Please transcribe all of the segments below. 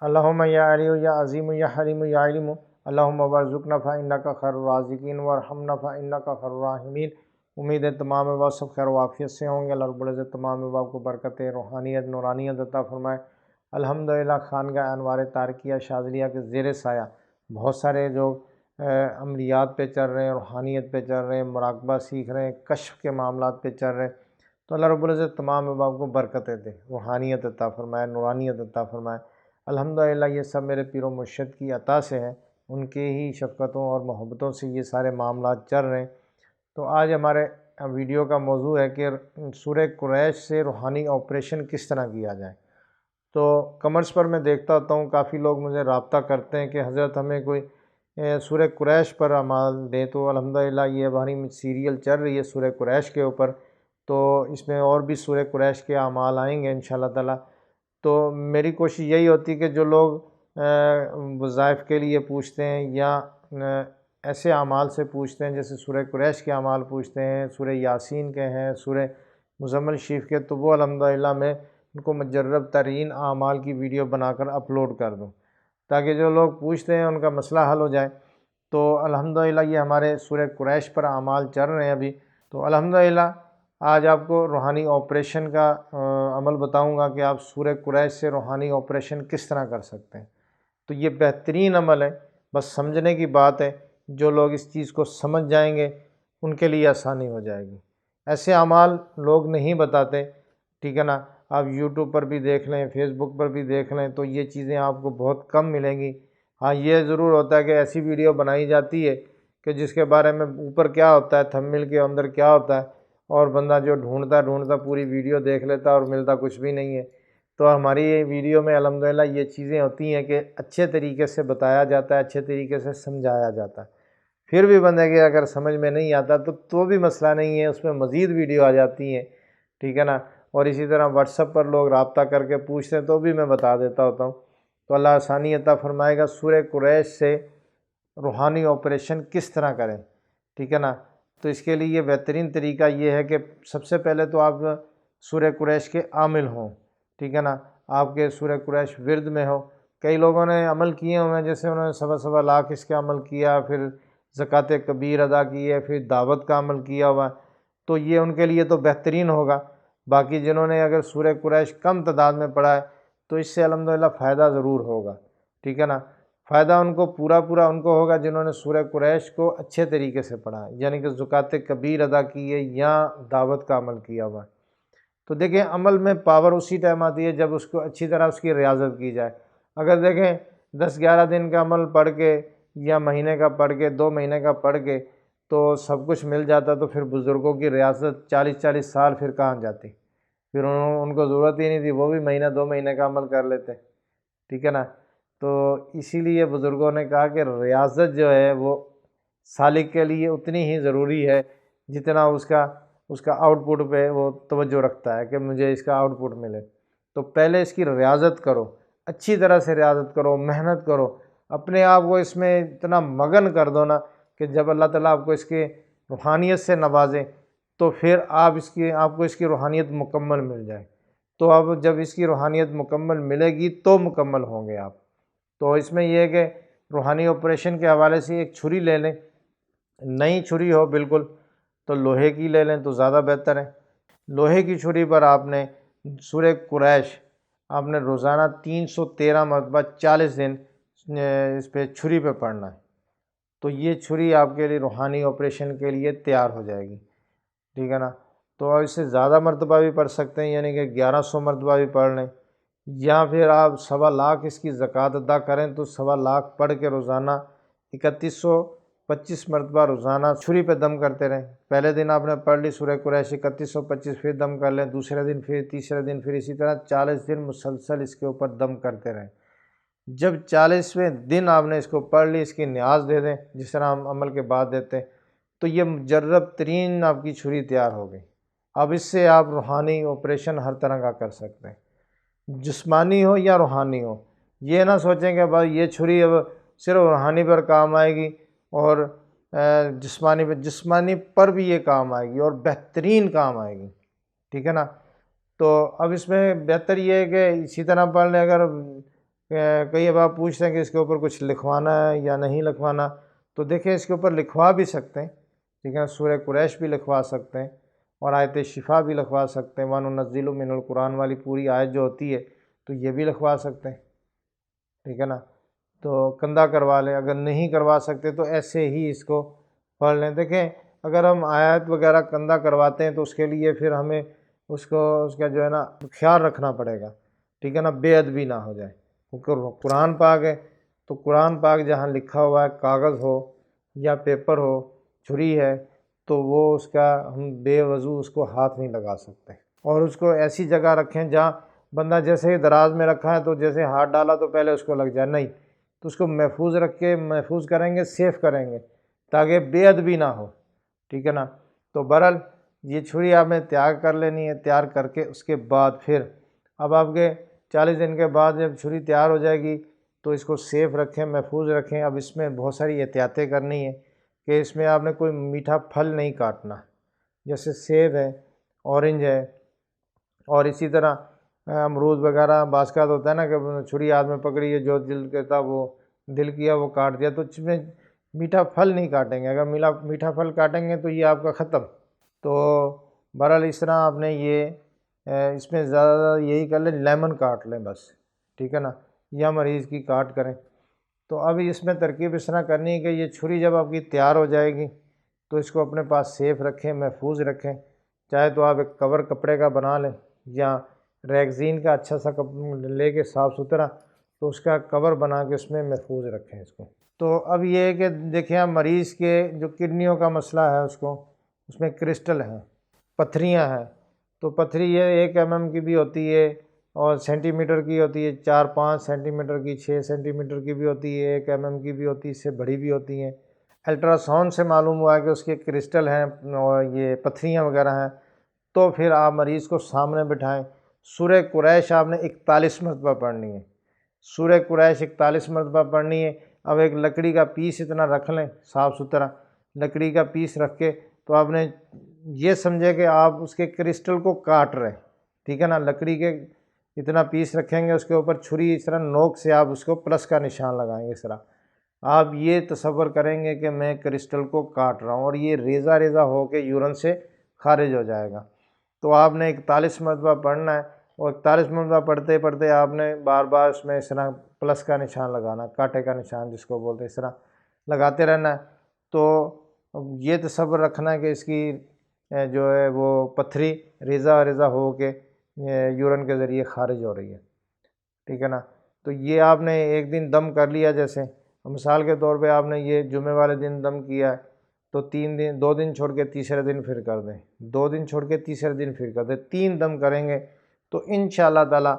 اللہم یا علی یا عظیم یا حلیم یا علیم اللہم وارزقنا فإنک خیر الرازقین وارحمنا فإنک خیر الراحمین۔ امید ہے تمام احباب سب خیر و عافیت سے ہوں گے۔ اللہ رب العزت تمام احباب کو برکت روحانیت نورانیت عطا فرمائے۔ الحمدللہ خانقاہ انوار تارکیہ شاذلیہ کے زیر سایہ بہت سارے جو عملیات پہ چل رہے ہیں، روحانیت پہ چل رہے ہیں، مراقبہ سیکھ رہے ہیں، کشف کے معاملات پہ چل رہے ہیں، تو اللہ رب العزت تمام احباب کو برکتیں دے، روحانیت عطا فرمائے، نورانیت عطا فرمائے۔ الحمدللہ یہ سب میرے پیر و مرشد کی عطا سے ہے، ان کے ہی شفقتوں اور محبتوں سے یہ سارے معاملات چل رہے ہیں۔ تو آج ہمارے ویڈیو کا موضوع ہے کہ سورہ قریش سے روحانی آپریشن کس طرح کیا جائے۔ تو کمنٹس پر میں دیکھتا ہوتا ہوں کافی لوگ مجھے رابطہ کرتے ہیں کہ حضرت ہمیں کوئی سورہ قریش پر اعمال دیں، تو الحمدللہ یہ ہماری سیریل چل رہی ہے سورہ قریش کے اوپر، تو اس میں اور بھی سورہ قریش کے اعمال آئیں گے انشاءاللہ تعالی۔ تو میری کوشش یہی ہوتی کہ جو لوگ وظائف کے لیے پوچھتے ہیں یا ایسے اعمال سے پوچھتے ہیں جیسے سورہ قریش کے اعمال پوچھتے ہیں، سورہ یاسین کے ہیں، سورہ مزمل شریف کے، تو وہ الحمدللہ میں ان کو مجرب ترین اعمال کی ویڈیو بنا کر اپلوڈ کر دوں تاکہ جو لوگ پوچھتے ہیں ان کا مسئلہ حل ہو جائے۔ تو الحمدللہ یہ ہمارے سورہ قریش پر اعمال چل رہے ہیں ابھی۔ تو الحمدللہ آج آپ کو روحانی آپریشن کا عمل بتاؤں گا کہ آپ سورہ قریش سے روحانی آپریشن کس طرح کر سکتے ہیں۔ تو یہ بہترین عمل ہے، بس سمجھنے کی بات ہے، جو لوگ اس چیز کو سمجھ جائیں گے ان کے لیے آسانی ہو جائے گی۔ ایسے اعمال لوگ نہیں بتاتے، ٹھیک ہے نا، آپ یوٹیوب پر بھی دیکھ لیں، فیس بک پر بھی دیکھ لیں، تو یہ چیزیں آپ کو بہت کم ملیں گی۔ ہاں یہ ضرور ہوتا ہے کہ ایسی ویڈیو بنائی جاتی ہے کہ جس کے بارے میں اوپر کیا ہوتا ہے، تھمبنیل کے اندر کیا ہوتا ہے، اور بندہ جو ڈھونڈتا پوری ویڈیو دیکھ لیتا اور ملتا کچھ بھی نہیں ہے۔ تو ہماری ویڈیو میں الحمدللہ یہ چیزیں ہوتی ہیں کہ اچھے طریقے سے بتایا جاتا ہے، اچھے طریقے سے سمجھایا جاتا ہے۔ پھر بھی بندے کے اگر سمجھ میں نہیں آتا تو بھی مسئلہ نہیں ہے، اس میں مزید ویڈیو آ جاتی ہیں، ٹھیک ہے نا۔ اور اسی طرح واٹس ایپ پر لوگ رابطہ کر کے پوچھتے ہیں تو بھی میں بتا دیتا ہوتا ہوں۔ تو اللہ آسانی عطا فرمائے گا۔ سورہ قریش سے روحانی آپریشن کس طرح کریں، ٹھیک ہے نا۔ تو اس کے لیے بہترین طریقہ یہ ہے کہ سب سے پہلے تو آپ سورہ قریش کے عامل ہوں، ٹھیک ہے نا، آپ کے سورہ قریش ورد میں ہو۔ کئی لوگوں نے عمل کیے ہوئے ہیں، جیسے انہوں نے سوا لاکھ اس کے عمل کیا، پھر زکوٰۃ کبیر ادا کی ہے، پھر دعوت کا عمل کیا ہوا ہے، تو یہ ان کے لیے تو بہترین ہوگا۔ باقی جنہوں نے اگر سورہ قریش کم تعداد میں پڑھا ہے تو اس سے الحمدللہ فائدہ ضرور ہوگا، ٹھیک ہے نا۔ فائدہ ان کو پورا ان کو ہوگا جنہوں نے سورہ قریش کو اچھے طریقے سے پڑھا ہے، یعنی کہ زکوٰۃ کبیر ادا کی ہے یا دعوت کا عمل کیا ہوا ہے۔ تو دیکھیں عمل میں پاور اسی ٹائم آتی ہے جب اس کو اچھی طرح اس کی ریاضت کی جائے۔ اگر دیکھیں 10-11 دن کا عمل پڑھ کے یا مہینے کا پڑھ کے 2 مہینے کا پڑھ کے تو سب کچھ مل جاتا، تو پھر بزرگوں کی ریاضت 40 سال پھر کہاں جاتی، پھر ان کو ضرورت ہی نہیں تھی، وہ بھی مہینہ 2 مہینے کا عمل کر لیتے، ٹھیک ہے نا۔ تو اسی لیے بزرگوں نے کہا کہ ریاضت جو ہے وہ سالک کے لیے اتنی ہی ضروری ہے جتنا اس کا آؤٹ پٹ پہ وہ توجہ رکھتا ہے کہ مجھے اس کا آؤٹ پٹ ملے۔ تو پہلے اس کی ریاضت کرو، اچھی طرح سے ریاضت کرو، محنت کرو، اپنے آپ کو اس میں اتنا مگن کر دو نا کہ جب اللہ تعالیٰ آپ کو اس کے روحانیت سے نوازے تو پھر آپ کو اس کی روحانیت مکمل مل جائے۔ تو اب جب اس کی روحانیت مکمل ملے گی تو مکمل ہوں گے آپ۔ تو اس میں یہ ہے کہ روحانی آپریشن کے حوالے سے ایک چھری لے لیں، نئی چھری ہو بالکل، تو لوہے کی لے لیں تو زیادہ بہتر ہے۔ لوہے کی چھری پر آپ نے سورہ قریش آپ نے روزانہ 313 مرتبہ 40 دن اس پہ چھری پہ پڑھنا ہے۔ تو یہ چھری آپ کے لیے روحانی آپریشن کے لیے تیار ہو جائے گی، ٹھیک ہے نا۔ تو اس سے زیادہ مرتبہ بھی پڑھ سکتے ہیں، یعنی کہ 1100 مرتبہ بھی پڑھ لیں، یا پھر آپ 1.25 لاکھ اس کی زکوٰۃ ادا کریں تو 1.25 لاکھ پڑھ کے روزانہ 3125 مرتبہ روزانہ چھری پہ دم کرتے رہیں۔ پہلے دن آپ نے پڑھ لی سورہ قریش 3125، پھر دم کر لیں، دوسرے دن پھر تیسرے دن، پھر اسی طرح 40 دن مسلسل اس کے اوپر دم کرتے رہیں۔ جب 40ویں دن آپ نے اس کو پڑھ لی، اس کی نیاز دے دیں جس طرح ہم عمل کے بعد دیتے ہیں، تو یہ مجرب ترین آپ کی چھری تیار ہو گئی۔ اب اس سے آپ روحانی آپریشن ہر طرح کا کر سکتے ہیں، جسمانی ہو یا روحانی ہو۔ یہ نہ سوچیں کہ بھائی یہ چھری اب صرف روحانی پر کام آئے گی اور جسمانی پر بھی یہ کام آئے گی اور بہترین کام آئے گی، ٹھیک ہے نا۔ تو اب اس میں بہتر یہ ہے کہ اسی طرح پڑھ لیں، اگر کئی اب آپ پوچھتے ہیں کہ اس کے اوپر کچھ لکھوانا ہے یا نہیں لکھوانا، تو دیکھیں اس کے اوپر لکھوا بھی سکتے ہیں، ٹھیک ہے، سورہ قریش بھی لکھوا سکتے ہیں اور آیت شفا بھی لکھوا سکتے ہیں، وَنُنَزِّلُ مِنَ الْقُرْآنِ والی پوری آیت جو ہوتی ہے تو یہ بھی لکھوا سکتے ہیں، ٹھیک ہے نا۔ تو کندھا کروا لیں، اگر نہیں کروا سکتے تو ایسے ہی اس کو پڑھ لیں۔ دیکھیں اگر ہم آیت وغیرہ کندھا کرواتے ہیں تو اس کے لیے پھر ہمیں اس کا جو ہے نا خیال رکھنا پڑے گا، ٹھیک ہے نا، بے ادبی نہ ہو جائے، کیونکہ قرآن پاک ہے تو قرآن پاک جہاں لکھا ہوا ہے، کاغذ ہو یا پیپر ہو، چھری ہے، تو وہ اس کا ہم بے وضو اس کو ہاتھ نہیں لگا سکتے، اور اس کو ایسی جگہ رکھیں جہاں بندہ جیسے ہی دراز میں رکھا ہے تو جیسے ہاتھ ڈالا تو پہلے اس کو لگ جائے، نہیں، تو اس کو محفوظ رکھ کے محفوظ کریں گے، سیف کریں گے تاکہ بے ادبی نہ ہو، ٹھیک ہے نا۔ تو بہرحال یہ چھری آپ نے تیار کر لینی ہے، تیار کر کے اس کے بعد پھر اب آپ کے 40 دن کے بعد جب چھری تیار ہو جائے گی تو اس کو سیف رکھیں، محفوظ رکھیں۔ اب اس میں بہت ساری احتیاطیں کرنی ہے کہ اس میں آپ نے کوئی میٹھا پھل نہیں کاٹنا، جیسے سیب ہے، اورنج ہے، اور اسی طرح امرود وغیرہ۔ بعض کا ہوتا ہے نا کہ چھری ہاتھ میں پکڑی ہے، جو دل کرتا وہ دل کیا وہ کاٹ دیا، تو اس میں میٹھا پھل نہیں کاٹیں گے، اگر میٹھا پھل کاٹیں گے تو یہ آپ کا ختم۔ تو بہرحال اس طرح آپ نے یہ اس میں زیادہ یہی کر لیں، لیمن کاٹ لیں بس، ٹھیک ہے نا، یا مریض کی کاٹ کریں۔ تو اب اس میں ترکیب اس طرح کرنی ہے کہ یہ چھری جب آپ کی تیار ہو جائے گی تو اس کو اپنے پاس سیف رکھیں، محفوظ رکھیں، چاہے تو آپ ایک کور کپڑے کا بنا لیں یا ریگزین کا اچھا سا لے کے صاف ستھرا، تو اس کا کور بنا کے اس میں محفوظ رکھیں اس کو۔ تو اب یہ ہے کہ دیکھیں آپ مریض کے جو کڈنیوں کا مسئلہ ہے اس میں کرسٹل ہیں، پتھریاں ہیں، تو پتھری یہ 1 mm کی بھی ہوتی ہے اور سینٹی میٹر کی ہوتی ہے، 4-5 سینٹی میٹر کی، 6 سینٹی میٹر کی بھی ہوتی ہے، 1 mm کی بھی ہوتی ہے، اس سے بڑی بھی ہوتی ہیں۔ الٹرا ساؤنڈ سے معلوم ہوا ہے کہ اس کے کرسٹل ہیں اور یہ پتھریاں وغیرہ ہیں، تو پھر آپ مریض کو سامنے بٹھائیں، سورہ قریش آپ نے 41 مرتبہ پڑھنی ہے، سورہ قریش 41 مرتبہ پڑھنی ہے۔ اب ایک لکڑی کا پیس اتنا رکھ لیں، صاف ستھرا لکڑی کا پیس رکھ کے، تو آپ نے یہ سمجھے کہ آپ اس کے کرسٹل کو کاٹ رہے ہیں، ٹھیک ہے نا، لکڑی کے اتنا پیس رکھیں گے، اس کے اوپر چھری اس طرح نوک سے آپ اس کو پلس کا نشان لگائیں گے، اس طرح آپ یہ تصور کریں گے کہ میں کرسٹل کو کاٹ رہا ہوں اور یہ ریزہ ریزہ ہو کے یورین سے خارج ہو جائے گا۔ تو آپ نے 41 مرتبہ پڑھنا ہے، اور 41 مرتبہ پڑھتے پڑھتے آپ نے بار بار اس میں اس طرح پلس کا نشان لگانا، کاٹے کا نشان جس کو بولتے ہیں، اس طرح لگاتے رہنا ہے۔ تو یہ تصور رکھنا ہے کہ اس کی جو ہے وہ پتھری ریزہ ریزہ ہو کے یورین کے ذریعے خارج ہو رہی ہے، ٹھیک ہے نا۔ تو یہ آپ نے ایک دن دم کر لیا، جیسے مثال کے طور پہ آپ نے یہ جمعے والے دن دم کیا ہے، تو 2 دن چھوڑ کے تیسرے دن پھر کر دیں، 2 دن چھوڑ کے تیسرے دن پھر کر دیں، 3 دم کریں گے تو انشاءاللہ تعالی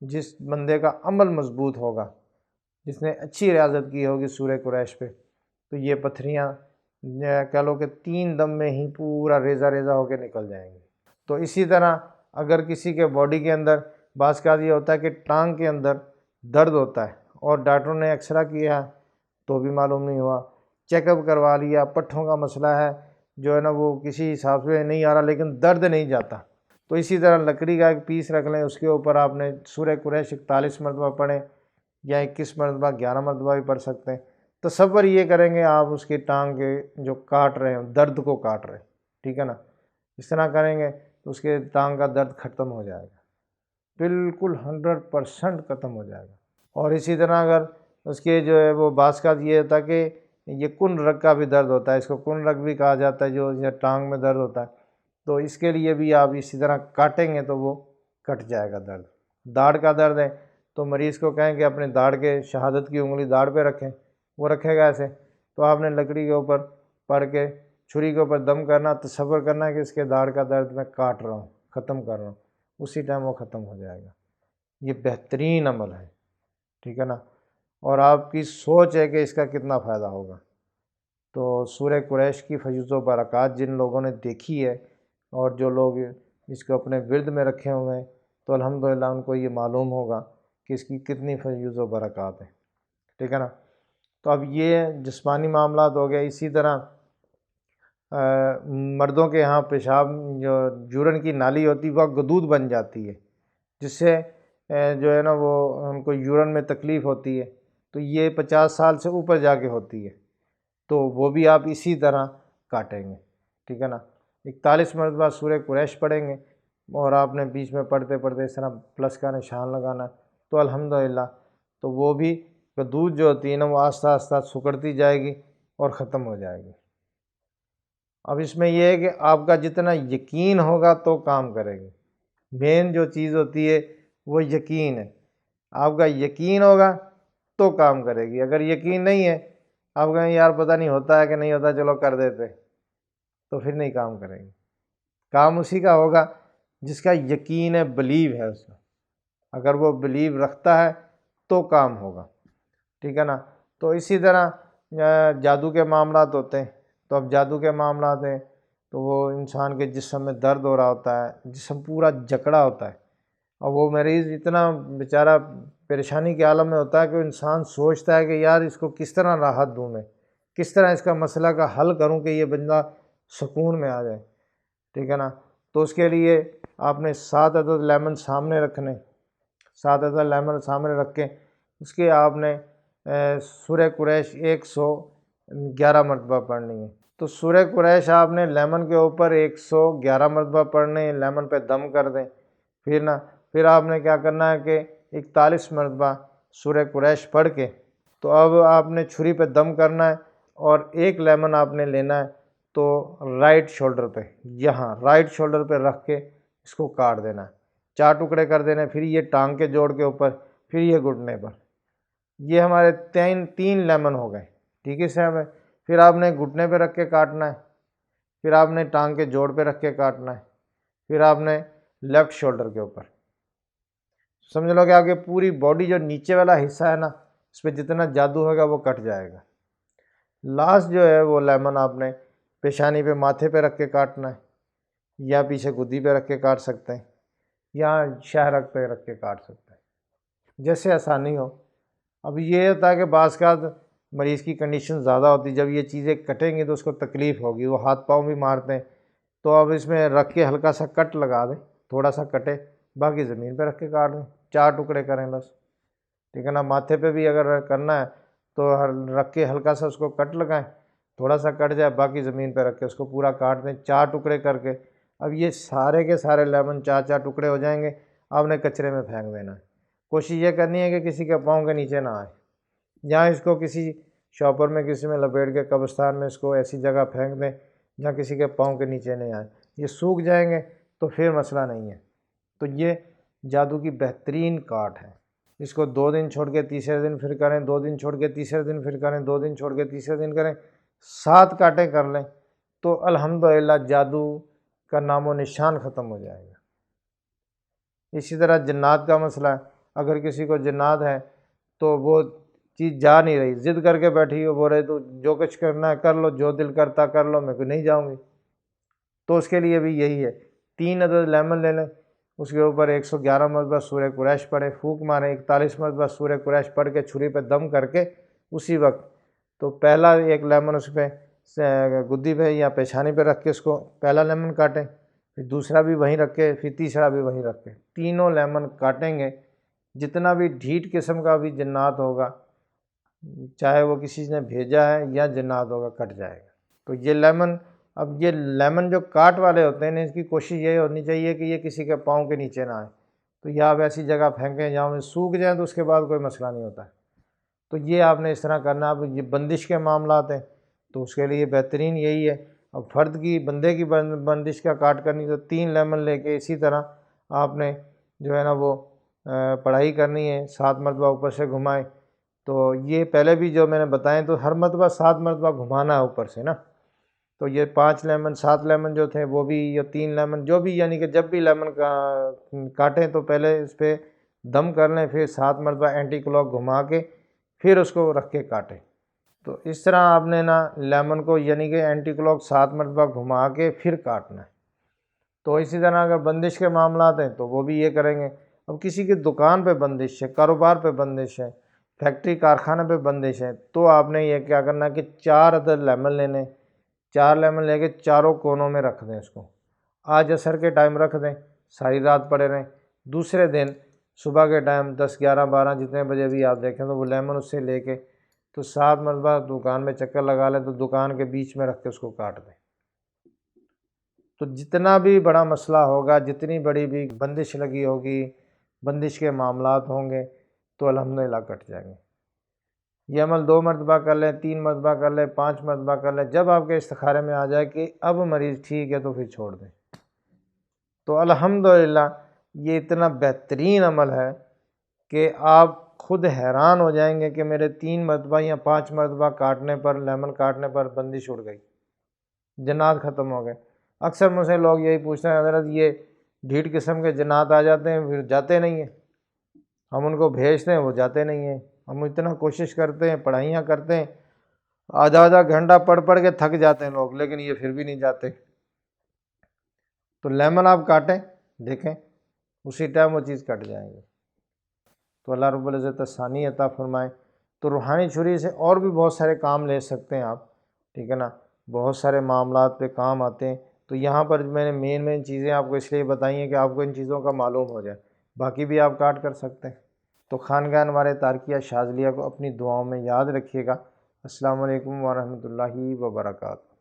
جس بندے کا عمل مضبوط ہوگا، جس نے اچھی ریاضت کی ہوگی سورہ قریش پہ، تو یہ پتھریاں کہہ لو کہ 3 دم میں ہی پورا ریزہ ریزہ ہو کے نکل جائیں گے۔ تو اسی طرح اگر کسی کے باڈی کے اندر بعض کا یہ ہوتا ہے کہ ٹانگ کے اندر درد ہوتا ہے اور ڈاکٹروں نے ایکسرا کیا تو بھی معلوم نہیں ہوا، چیک اپ کروا لیا، پٹھوں کا مسئلہ ہے جو ہے نا وہ کسی حساب سے نہیں آ رہا لیکن درد نہیں جاتا، تو اسی طرح لکڑی کا ایک پیس رکھ لیں، اس کے اوپر آپ نے سورہ قریش 41 مرتبہ پڑھیں یا 21 مرتبہ، 11 مرتبہ بھی پڑھ سکتے ہیں۔ تصور یہ کریں گے آپ اس کی ٹانگ کے جو کاٹ رہے ہیں، درد کو کاٹ رہے ہیں، ٹھیک ہے نا، اس طرح کریں گے تو اس کے ٹانگ کا درد ختم ہو جائے گا، بالکل 100% ختم ہو جائے گا۔ اور اسی طرح اگر اس کے جو ہے وہ بعض کا یہ ہوتا ہے کہ یہ کن رگ کا بھی درد ہوتا ہے، اس کو کن رگ بھی کہا جاتا ہے، جو ٹانگ میں درد ہوتا ہے، تو اس کے لیے بھی آپ اسی طرح کاٹیں گے تو وہ کٹ جائے گا درد۔ داڑھ کا درد ہے تو مریض کو کہیں کہ اپنے داڑھ کے شہادت کی انگلی داڑھ پہ رکھیں، وہ رکھے گا ایسے، تو آپ نے لکڑی کے اوپر پڑھ کے چھری کے اوپر دم کرنا، تصور کرنا ہے کہ اس کے داڑھ کا درد میں کاٹ رہا ہوں، ختم کر رہا ہوں، اسی ٹائم وہ ختم ہو جائے گا۔ یہ بہترین عمل ہے، ٹھیک ہے نا، اور آپ کی سوچ ہے کہ اس کا کتنا فائدہ ہوگا۔ تو سورہ قریش کی فیض و برکات جن لوگوں نے دیکھی ہے اور جو لوگ اس کو اپنے ورد میں رکھے ہوئے ہیں تو الحمدللہ ان کو یہ معلوم ہوگا کہ اس کی کتنی فیض و برکات ہیں، ٹھیک ہے نا۔ تو اب یہ جسمانی معاملات ہو گئے۔ اسی طرح مردوں کے ہاں پیشاب جو یورین کی نالی ہوتی ہے وہ گدود بن جاتی ہے، جس سے جو ہے نا وہ ان کو یورین میں تکلیف ہوتی ہے، تو یہ 50 سال سے اوپر جا کے ہوتی ہے، تو وہ بھی آپ اسی طرح کاٹیں گے، ٹھیک ہے نا۔ 41 مرتبہ سورہ قریش پڑھیں گے اور آپ نے بیچ میں پڑھتے پڑھتے اس طرح پلس کا نشان لگانا ہے، تو الحمدللہ تو وہ بھی دودھ جو ہوتی ہے نا وہ آہستہ آہستہ سکڑتی جائے گی اور ختم ہو جائے گی۔ اب اس میں یہ ہے کہ آپ کا جتنا یقین ہوگا تو کام کرے گی، مین جو چیز ہوتی ہے وہ یقین ہے، آپ کا یقین ہوگا تو کام کرے گی۔ اگر یقین نہیں ہے، آپ کہیں یار پتہ نہیں ہوتا ہے کہ نہیں ہوتا، چلو کر دیتے، تو پھر نہیں کام کرے گی۔ کام اسی کا ہوگا جس کا یقین ہے، بلیو ہے اس میں، اگر وہ بلیو رکھتا ہے تو کام ہوگا، ٹھیک ہے نا۔ تو اسی طرح جادو کے معاملات ہوتے ہیں، تو اب جادو کے معاملات ہیں تو وہ انسان کے جسم میں درد ہو رہا ہوتا ہے، جسم پورا جکڑا ہوتا ہے، اور وہ مریض اتنا بیچارہ پریشانی کے عالم میں ہوتا ہے کہ انسان سوچتا ہے کہ یار اس کو کس طرح راحت دوں، میں کس طرح اس کا مسئلہ کا حل کروں کہ یہ بندہ سکون میں آ جائے، ٹھیک ہے نا۔ تو اس کے لیے آپ نے 7 عدد لیمن سامنے رکھنے، 7 عدد لیمن سامنے رکھ کے اس کے آپ نے سورہ قریش 111 مرتبہ پڑھنی ہے۔ تو سورہ قریش آپ نے لیمن کے اوپر 111 مرتبہ پڑھنے، لیمن پہ دم کر دیں، پھر آپ نے کیا کرنا ہے کہ 41 مرتبہ سورہ قریش پڑھ کے تو اب آپ نے چھری پہ دم کرنا ہے اور ایک لیمن آپ نے لینا ہے تو رائٹ شولڈر پہ، یہاں رائٹ شولڈر پہ رکھ کے اس کو کاٹ دینا ہے، 4 ٹکڑے کر دینے، پھر یہ ٹانگ کے جوڑ کے اوپر، پھر یہ گھٹنے پر، یہ ہمارے تین لیمن ہو گئے، ٹھیک ہے صاحب۔ پھر آپ نے گھٹنے پہ رکھ کے کاٹنا ہے، پھر آپ نے ٹانگ کے جوڑ پہ رکھ کے کاٹنا ہے، پھر آپ نے لیفٹ شولڈر کے اوپر، سمجھ لو کہ آپ کی پوری باڈی جو نیچے والا حصہ ہے نا اس پہ جتنا جادو ہوگا وہ کٹ جائے گا۔ لاسٹ جو ہے وہ لیمن آپ نے پیشانی پہ، ماتھے پہ رکھ کے کاٹنا ہے، یا پیچھے گدی پہ رکھ کے کاٹ سکتے ہیں، یا شہرک پہ رکھ کے کاٹ سکتے ہیں، جیسے آسانی ہو۔ اب یہ ہوتا ہے کہ بعض کا مریض کی کنڈیشن زیادہ ہوتی، جب یہ چیزیں کٹیں گی تو اس کو تکلیف ہوگی، وہ ہاتھ پاؤں بھی مارتے ہیں، تو اب اس میں رکھ کے ہلکا سا کٹ لگا دیں، تھوڑا سا کٹے، باقی زمین پہ رکھ کے کاٹ دیں، 4 ٹکڑے کریں بس، ٹھیک ہے نا۔ ماتھے پہ بھی اگر کرنا ہے تو رکھ کے ہلکا سا اس کو کٹ لگائیں، تھوڑا سا کٹ جائے، باقی زمین پہ رکھ کے اس کو پورا کاٹ دیں، 4 ٹکڑے کر کے۔ اب یہ سارے کے سارے لیمن 4 ٹکڑے ہو جائیں گے، آپ نے کچرے میں پھینک دینا ہے۔ کوشش یہ کرنی ہے کہ کسی کے پاؤں کے نیچے نہ آئے، یا اس کو کسی شاپر میں کسی میں لپیٹ کے قبرستان میں اس کو ایسی جگہ پھینک دیں جہاں کسی کے پاؤں کے نیچے نہیں آئے، یہ سوکھ جائیں گے تو پھر مسئلہ نہیں ہے۔ تو یہ جادو کی بہترین کاٹ ہے، اس کو 2 دن چھوڑ کے تیسرے دن پھر کریں، 2 دن چھوڑ کے تیسرے دن پھر کریں، 2 دن چھوڑ کے تیسرے دن کریں، 7 کاٹیں کر لیں تو الحمدللہ جادو کا نام و نشان ختم ہو جائے گا۔ اسی طرح جنات کا مسئلہ ہے، اگر کسی کو جنات ہے تو وہ چیز جا نہیں رہی، ضد کر کے بیٹھی ہو، بول رہے تو جو کچھ کرنا ہے کر لو، جو دل کرتا کر لو، میں کو نہیں جاؤں گی، تو اس کے لیے بھی یہی ہے، 3 عدد لیمن لے لیں، اس کے اوپر 111 مرتبہ سورہ قریش پڑھیں، پھونک ماریں، 41 مرتبہ سورہ قریش پڑھ کے چھری پہ دم کر کے اسی وقت، تو پہلا ایک لیمن اس پہ گدی پہ یا پیشانی پہ رکھ کے اس کو پہلا لیمن کاٹیں، پھر دوسرا بھی وہیں رکھ کے، پھر تیسرا بھی وہیں رکھ کے، تینوں لیمن کاٹیں گے، جتنا بھی ڈھیٹ قسم کا بھی جنات ہوگا، چاہے وہ کسی نے بھیجا ہے یا جنات ہوگا، کٹ جائے گا۔ تو یہ لیمن، اب یہ لیمن جو کاٹ والے ہوتے ہیں اس کی کوشش یہ ہونی چاہیے کہ یہ کسی کے پاؤں کے نیچے نہ آئے، تو یا آپ ایسی جگہ پھینکیں جہاں میں سوکھ جائیں تو اس کے بعد کوئی مسئلہ نہیں ہوتا ہے۔ تو یہ آپ نے اس طرح کرنا۔ اب یہ بندش کے معاملات ہیں تو اس کے لیے بہترین یہی ہے، اب فرد کی، بندے کی بندش کا کاٹ کرنی تو 3 لیمن لے کے اسی طرح آپ نے جو ہے نا وہ پڑھائی کرنی ہے، 7 مرتبہ اوپر سے گھمائیں۔ تو یہ پہلے بھی جو میں نے بتائیں تو ہر مرتبہ 7 مرتبہ گھمانا ہے اوپر سے نا، تو یہ 5 لیمن، 7 لیمن جو تھے وہ بھی، یا 3 لیمن جو بھی، یعنی کہ جب بھی لیمن کا کاٹیں تو پہلے اس پہ دم کر لیں، پھر 7 مرتبہ اینٹی کلاک گھما کے پھر اس کو رکھ کے کاٹیں۔ تو اس طرح آپ نے نا لیمن کو یعنی کہ اینٹی کلاک 7 مرتبہ گھما کے پھر کاٹنا ہے۔ تو اسی طرح اگر بندش کے معاملات ہیں تو وہ بھی یہ کریں گے۔ اب کسی کی دکان پہ بندش ہے، کاروبار پہ بندش ہے، فیکٹری کارخانے پہ بندش ہے، تو آپ نے یہ کیا کرنا ہے کہ 4 عدد لیمن لینے، 4 لیمن لے کے چاروں کونوں میں رکھ دیں، اس کو آج عصر کے ٹائم رکھ دیں، ساری رات پڑے رہیں، دوسرے دن صبح کے ٹائم 10 11 12 جتنے بجے بھی آپ دیکھیں تو وہ لیمن اس سے لے کے تو 7 مرتبہ دکان میں چکر لگا لیں تو دکان کے بیچ میں رکھ کے اس کو کاٹ دیں۔ تو جتنا بھی بڑا مسئلہ ہوگا، جتنی بڑی بھی بندش لگی ہوگی، بندش کے معاملات ہوں گے تو الحمدللہ کٹ جائیں گے۔ یہ عمل 2 مرتبہ کر لیں، 3 مرتبہ کر لیں، 5 مرتبہ کر لیں، جب آپ کے استخارے میں آ جائے کہ اب مریض ٹھیک ہے تو پھر چھوڑ دیں۔ تو الحمدللہ یہ اتنا بہترین عمل ہے کہ آپ خود حیران ہو جائیں گے کہ میرے 3 مرتبہ یا 5 مرتبہ کاٹنے پر، لیمن کاٹنے پر بندش اڑ گئی، جنات ختم ہو گئے۔ اکثر مجھ سے لوگ یہی پوچھتے ہیں حضرت یہ ڈھیٹ قسم کے جنات آ جاتے ہیں پھر جاتے نہیں ہیں، ہم ان کو بھیجتے ہیں وہ جاتے نہیں ہیں، ہم اتنا کوشش کرتے ہیں، پڑھائیاں کرتے ہیں، آدھا آدھا گھنٹہ پڑھ کے تھک جاتے ہیں لوگ، لیکن یہ پھر بھی نہیں جاتے۔ تو لیمن آپ کاٹیں، دیکھیں اسی ٹائم وہ چیز کٹ جائیں گی۔ تو اللہ رب العزت آسانی عطا فرمائے۔ تو روحانی چھری سے اور بھی بہت سارے کام لے سکتے ہیں آپ، ٹھیک ہے نا، بہت سارے معاملات پہ کام آتے ہیں۔ تو یہاں پر میں نے مین چیزیں آپ کو اس لیے بتائی ہیں کہ آپ کو ان چیزوں کا معلوم ہو جائے، باقی بھی آپ کاٹ کر سکتے ہیں۔ تو خانقاہ انوار تارکیہ شاذلیہ کو اپنی دعاؤں میں یاد رکھیے گا۔ السلام علیکم ورحمۃ اللہ وبرکاتہ۔